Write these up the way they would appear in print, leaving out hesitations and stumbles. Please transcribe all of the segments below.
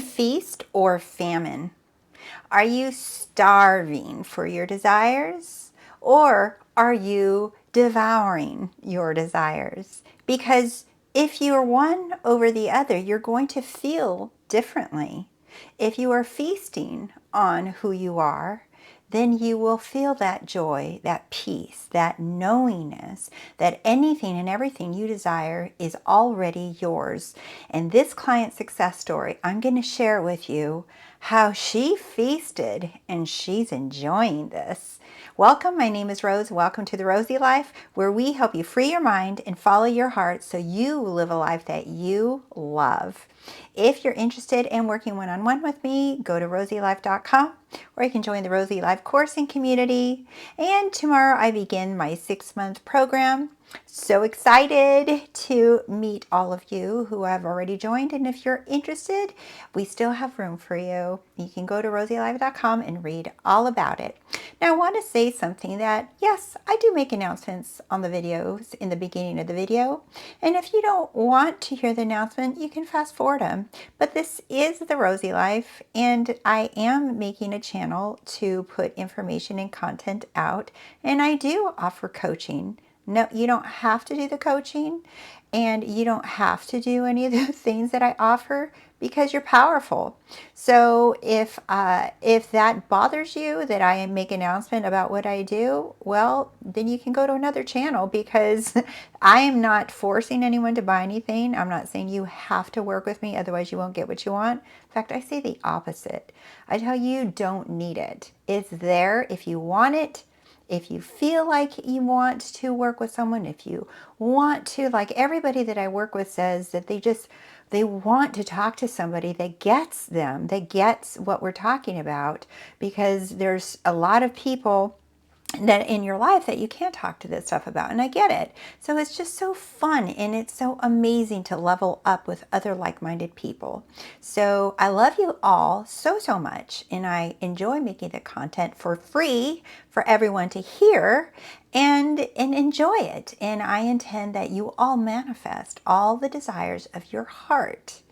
Feast or famine? Are you starving for your desires, or are you devouring your desires? Because if you are one over the other, you're going to feel differently. If you are feasting on who you are, then you will feel that joy, that peace, that knowingness that anything and everything you desire is already yours. And this client success story, I'm going to share with you how she feasted and she's enjoying this. Welcome, my name is Rose. Welcome to The Rosey Life, where we help you free your mind and follow your heart so you live a life that you love. If you're interested in working one-on-one with me, go to TheRoseyLife.com, or you can join the Rosey Life course and community. And tomorrow I begin my 6-month program. So excited to meet all of you who have already joined. And if you're interested, we still have room for you. You can go to TheRoseyLife.com and read all about it. Now, I want to say something that, yes, I do make announcements on the videos in the beginning of the video. And if you don't want to hear the announcement, you can fast forward them. But this is The Rosey Life, and I am making a channel to put information and content out. And I do offer coaching. No, you don't have to do the coaching, and you don't have to do any of the things that I offer because you're powerful. So if that bothers you, that I make an announcement about what I do, well, then you can go to another channel, because I am not forcing anyone to buy anything. I'm not saying you have to work with me, otherwise you won't get what you want. In fact, I say the opposite. I tell you, don't need it. It's there if you want it. If you feel like you want to work with someone, if you want to, like everybody that I work with says that they want to talk to somebody that gets them, that gets what we're talking about, because there's a lot of people that in your life that you can't talk to this stuff about, and I get it. So it's just so fun, and it's so amazing to level up with other like-minded people. So I love you all so much, and I enjoy making the content for free for everyone to hear and enjoy it. And I intend that you all manifest all the desires of your heart,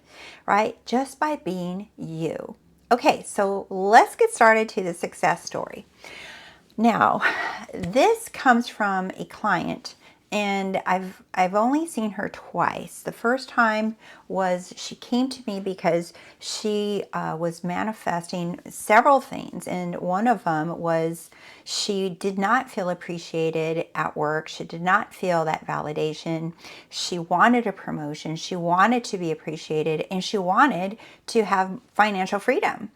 right? Just by being you. Okay, so let's get started to the success story. Now, this comes from a client, and I've only seen her twice. The first time was she came to me because she was manifesting several things, and one of them was she did not feel appreciated at work. She did not feel that validation. She wanted a promotion. She wanted to be appreciated, and she wanted to have financial freedom.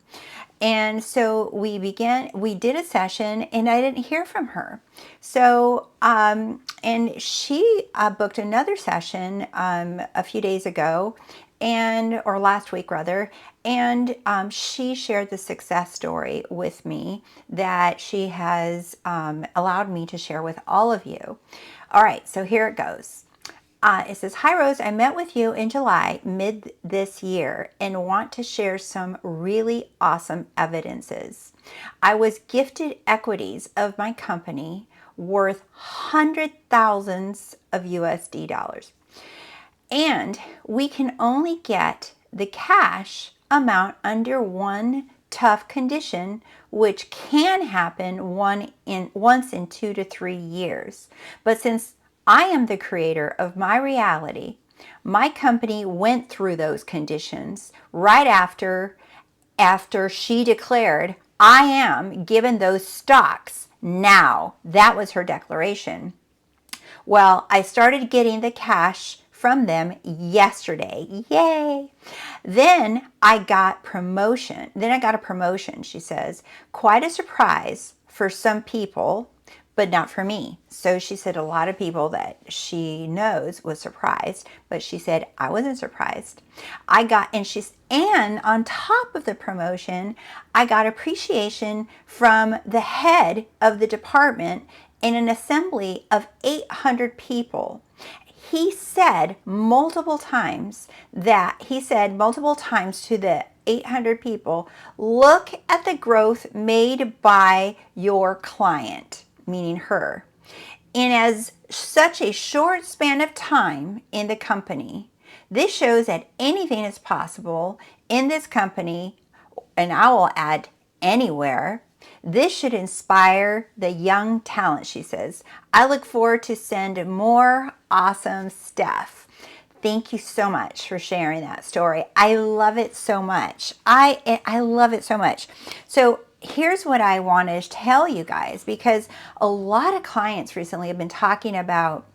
And so we did a session, and I didn't hear from her. So, and she booked another session a few days ago, or last week rather, and she shared the success story with me that she has allowed me to share with all of you. All right, so here it goes. It says, "Hi Rose, I met with you in July mid this year and want to share some really awesome evidences. I was gifted equities of my company worth hundred thousands of USD dollars. And we can only get the cash amount under one tough condition, which can happen once in 2 to 3 years. But since I am the creator of my reality, my company went through those conditions right after she declared, I am given those stocks now. That was her declaration. Well, I started getting the cash from them yesterday. Yay! Then I got promotion. Then I got a promotion, she says. Quite a surprise for some people, but not for me. So she said a lot of people that she knows was surprised, but she said I wasn't surprised. And on top of the promotion, I got appreciation from the head of the department in an assembly of 800 people. He said multiple times to the 800 people, look at the growth made by your client, meaning her, in as such a short span of time in the company. This shows that anything is possible in this company, and I will add anywhere, this should inspire the young talent, she says. I look forward to send more awesome stuff. Thank you so much for sharing that story. I love it so much. I love it so much. So here's what I want to tell you guys, because a lot of clients recently have been talking about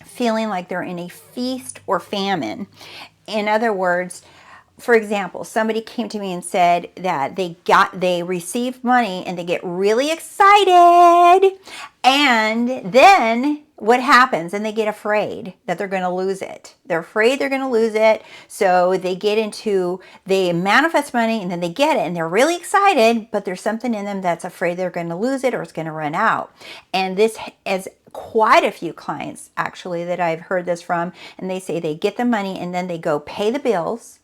feeling like they're in a feast or famine. In other words, for example, somebody came to me and said that they received money and they get really excited, and then what happens? And they get afraid that they're going to lose it. They're afraid they're going to lose it. So they manifest money and then they get it and they're really excited, but there's something in them that's afraid they're going to lose it or it's going to run out. And this is quite a few clients actually that I've heard this from, and they say they get the money and then they go pay the bills,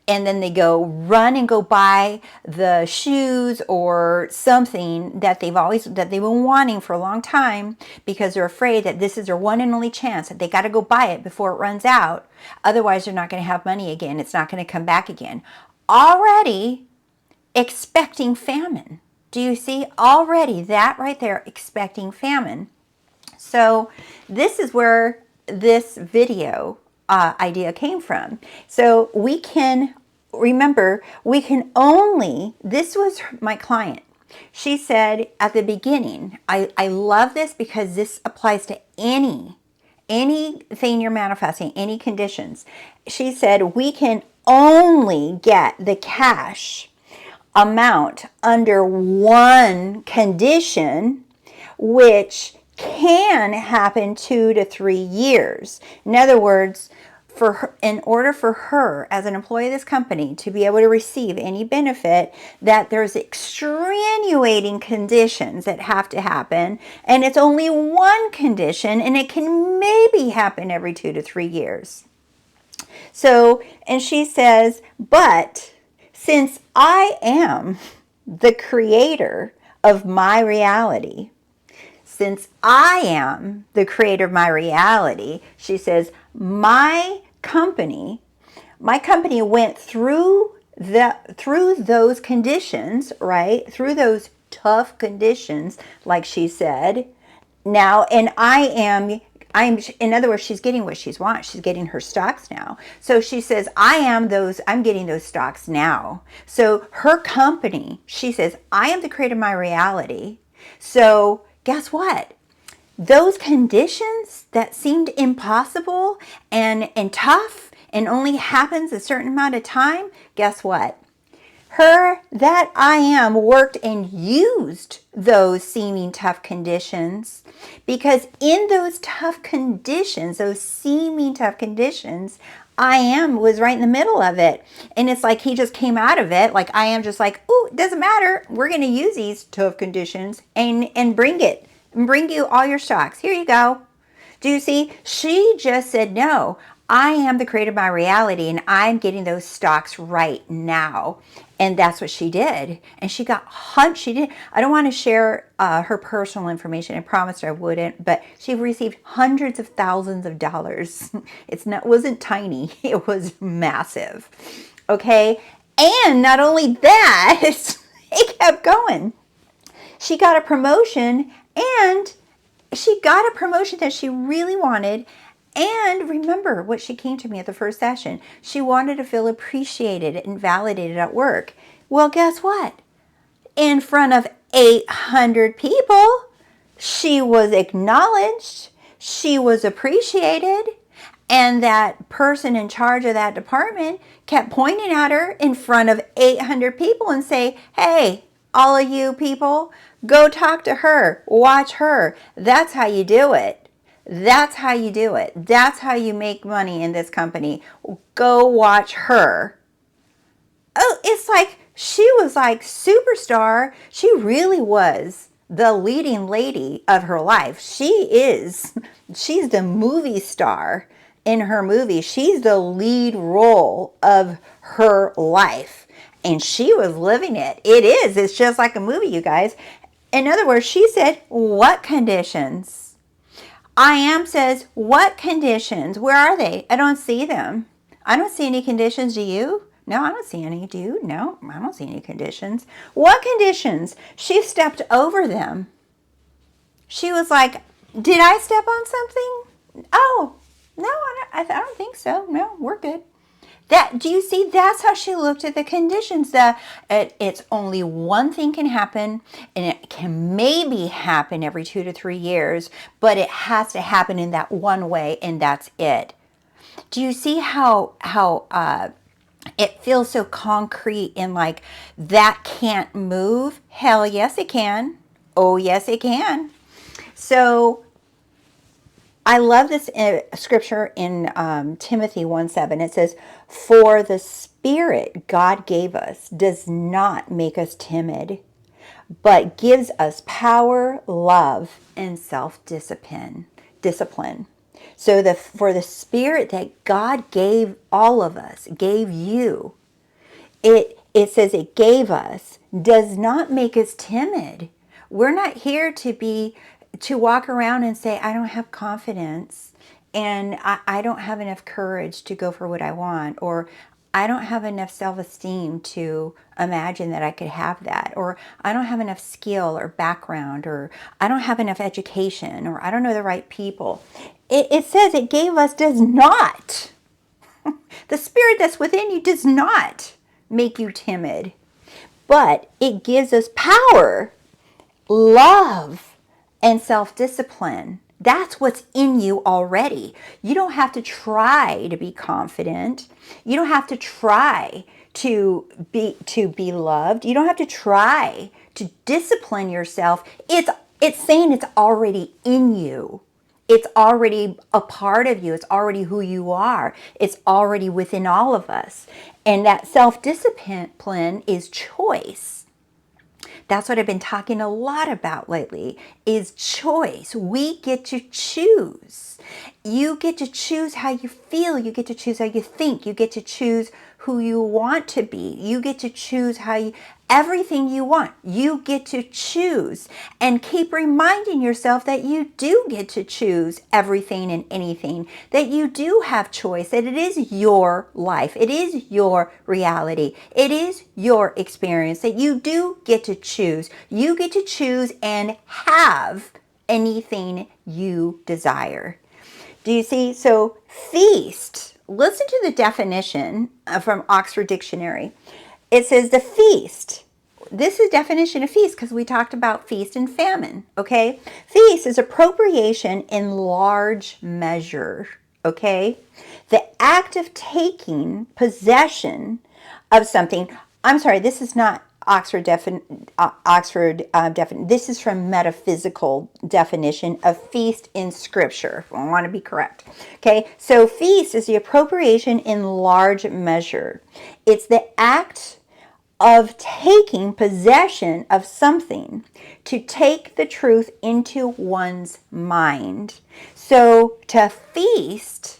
and then they go run and go buy the shoes or something that they've been wanting for a long time, because they're afraid that this is their one and only chance, that they got to go buy it before it runs out. Otherwise, they're not going to have money again. It's not going to come back again. Already expecting famine. Do you see? Already that right there, expecting famine. So this is where this video idea came from. So we can remember, this was my client. She said at the beginning, I love this because this applies to anything you're manifesting, any conditions. She said, we can only get the cash amount under one condition, which can happen 2 to 3 years. In other words, in order for her as an employee of this company to be able to receive any benefit, that there's extenuating conditions that have to happen, and it's only one condition, and it can maybe happen every 2 to 3 years. So, and she says, but since I am the creator of my reality, since I am the creator of my reality, she says, my company went through those conditions, right? Through those tough conditions, like she said. Now, and in other words, she's getting what she wants. She's getting her stocks now. So she says, I'm getting those stocks now. So her company, she says, I am the creator of my reality. So guess what? Those conditions that seemed impossible and tough and only happens a certain amount of time, guess what? That I am worked and used those seeming tough conditions, because in those tough conditions, those seeming tough conditions, I am was right in the middle of it. And it's like he just came out of it. Like I am just like, oh, it doesn't matter. We're going to use these tough conditions and bring you all your stocks. Here you go. Do you see? She just said, no, I am the creator of my reality and I'm getting those stocks right now. And that's what she did. And she got I don't want to share her personal information. I promised her I wouldn't, but she received hundreds of thousands of dollars. It wasn't tiny. It was massive. Okay. And not only that, it kept going. She got a promotion, and she got a promotion that she really wanted. And remember what she came to me at the first session. She wanted to feel appreciated and validated at work. Well, guess what? In front of 800 people, she was acknowledged. She was appreciated. And that person in charge of that department kept pointing at her in front of 800 people and say, hey, all of you people, go talk to her. Watch her. That's how you do it. That's how you do it. That's how you make money in this company. Go watch her. Oh, it's like she was like superstar. She really was the leading lady of her life. She's the movie star in her movie. She's the lead role of her life. And she was living it. It's just like a movie, you guys. In other words, she said, what conditions? I am says, what conditions? Where are they? I don't see them. I don't see any conditions. Do you? No, I don't see any. Do you? No, I don't see any conditions. What conditions? She stepped over them. She was like, did I step on something? Oh, no, I don't think so. No, we're good. Do you see? That's how she looked at the conditions. That it's only one thing can happen, and it can maybe happen every 2 to 3 years, but it has to happen in that one way, and that's it. Do you see how it feels so concrete and like that can't move? Hell yes, it can. Oh yes, it can. So I love this scripture in Timothy 1:7. It says, "For the Spirit God gave us does not make us timid, but gives us power, love, and self-discipline." So for the Spirit that God gave all of us, gave you, it says it gave us, does not make us timid. We're not here to walk around and say, I don't have confidence and I don't have enough courage to go for what I want, or I don't have enough self-esteem to imagine that I could have that, or I don't have enough skill or background, or I don't have enough education, or I don't know the right people. It says it gave us, does not. The Spirit that's within you does not make you timid, but it gives us power, love, and self-discipline. That's what's in you already. You don't have to try to be confident. You don't have to try to be loved. You don't have to try to discipline yourself. It's saying it's already in you. It's already a part of you. It's already who you are. It's already within all of us. And that self-discipline is choice. That's what I've been talking a lot about lately, is choice. We get to choose. You get to choose how you feel. You get to choose how you think. You get to choose who you want to be. You get to choose everything you want. You get to choose. And keep reminding yourself that you do get to choose everything and anything, that you do have choice, that it is your life. It is your reality. It is your experience, that you do get to choose. You get to choose and have anything you desire. Do you see? So feast, listen to the definition from Oxford Dictionary. It says the feast. This is definition of feast because we talked about feast and famine, okay? Feast is appropriation in large measure, okay? The act of taking possession of something. I'm sorry, this is not Oxford definition. This is from metaphysical definition of feast in Scripture. I want to be correct. Okay, so feast is the appropriation in large measure. It's the act of taking possession of something, to take the truth into one's mind. So to feast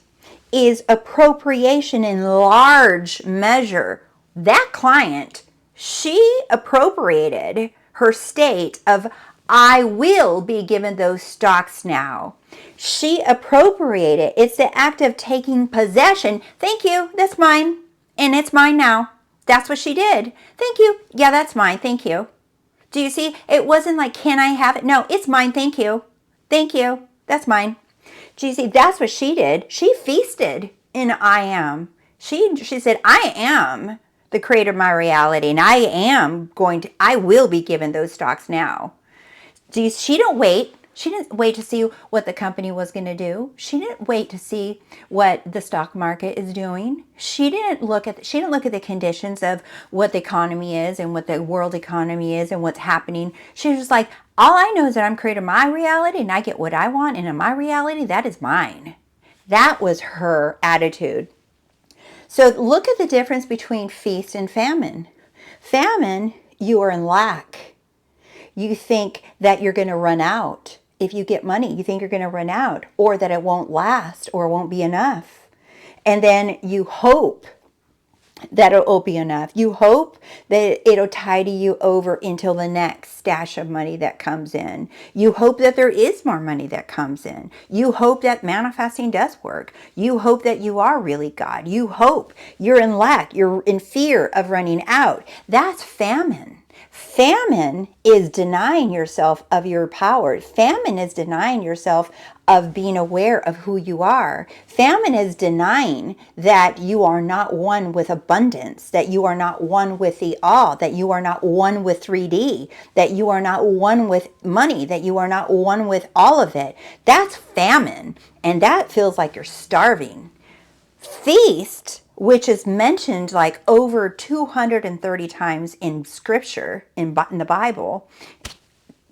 is appropriation in large measure. That client, she appropriated her state of, I will be given those stocks now. She appropriated. It's the act of taking possession. Thank you, that's mine, and it's mine now. That's what she did. Thank you. Yeah, that's mine. Thank you. Do you see? It wasn't like, can I have it? No, it's mine. Thank you. Thank you. That's mine. Do you see? That's what she did. She feasted in I am. She said, I am the creator of my reality, and I will be given those stocks now. She don't wait. She didn't wait to see what the company was going to do. She didn't wait to see what the stock market is doing. She didn't look at the conditions of what the economy is and what the world economy is and what's happening. She was just like, all I know is that I'm creating my reality and I get what I want, and in my reality, that is mine. That was her attitude. So look at the difference between feast and famine. Famine, you are in lack. You think that you're going to run out. If you get money, you think you're going to run out, or that it won't last, or it won't be enough. And then you hope that it'll be enough. You hope that it'll tide you over until the next stash of money that comes in. You hope that there is more money that comes in. You hope that manifesting does work. You hope that you are really God. You hope you're in lack. You're in fear of running out. That's famine. Famine is denying yourself of your power. Famine is denying yourself of being aware of who you are. Famine is denying that you are not one with abundance, that you are not one with the all, that you are not one with 3D, that you are not one with money, that you are not one with all of it. That's famine, and that feels like you're starving. Feast, which is mentioned like over 230 times in scripture, in the Bible,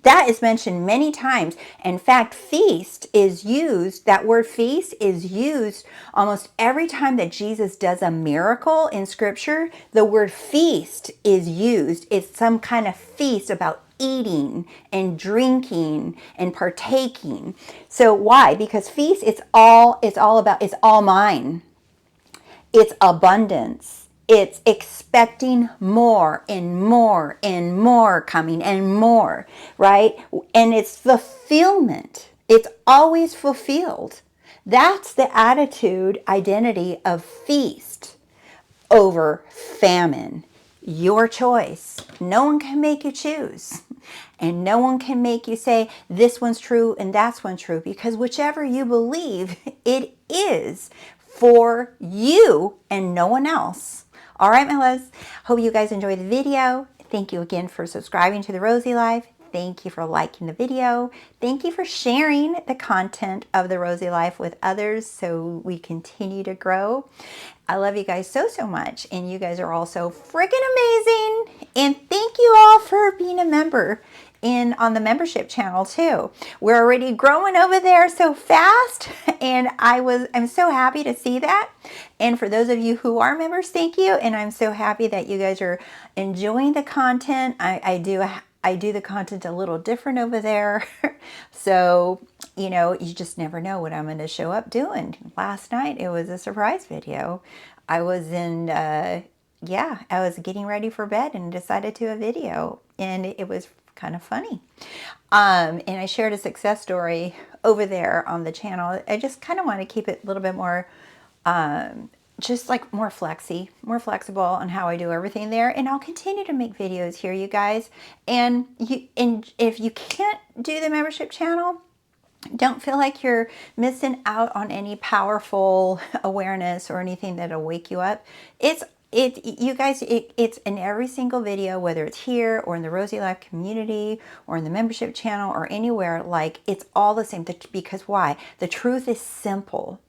that is mentioned many times. In fact, feast is used, that word feast is used almost every time that Jesus does a miracle in scripture. The word feast is used. It's some kind of feast about eating and drinking and partaking. So why? Because feast, it's all about, it's all mine. It's abundance. It's expecting more and more and more coming and more, right? And it's fulfillment. It's always fulfilled. That's the attitude, identity of feast over famine. Your choice. No one can make you choose. And no one can make you say this one's true and that's one's true, because whichever you believe, it is for you and no one else. All right, my loves. Hope you guys enjoyed the video. Thank you again for subscribing to The Rosey Life. Thank you for liking the video. Thank you for sharing the content of The Rosey Life with others so we continue to grow. I love you guys so, so much. And you guys are all so freaking amazing. And thank you all for being a member on the membership channel too. We're already growing over there so fast, and I'm so happy to see that. And for those of you who are members, thank you. And I'm so happy that you guys are enjoying the content. I do the content a little different over there. So, you know, you just never know what I'm going to show up doing. Last night, it was a surprise video. I was I was getting ready for bed and decided to do a video, and it was kind of funny. And I shared a success story over there on the channel. I just kind of want to keep it a little bit more, just like more flexible on how I do everything there. And I'll continue to make videos here, you guys. And if you can't do the membership channel, don't feel like you're missing out on any powerful awareness or anything that'll wake you up. It's in every single video, whether it's here or in the Rosey Life community or in the membership channel or anywhere, like it's all the same. Because why? The truth is simple.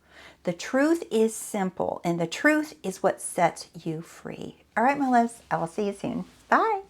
The truth is simple, and the truth is what sets you free. All right, my loves, I will see you soon. Bye.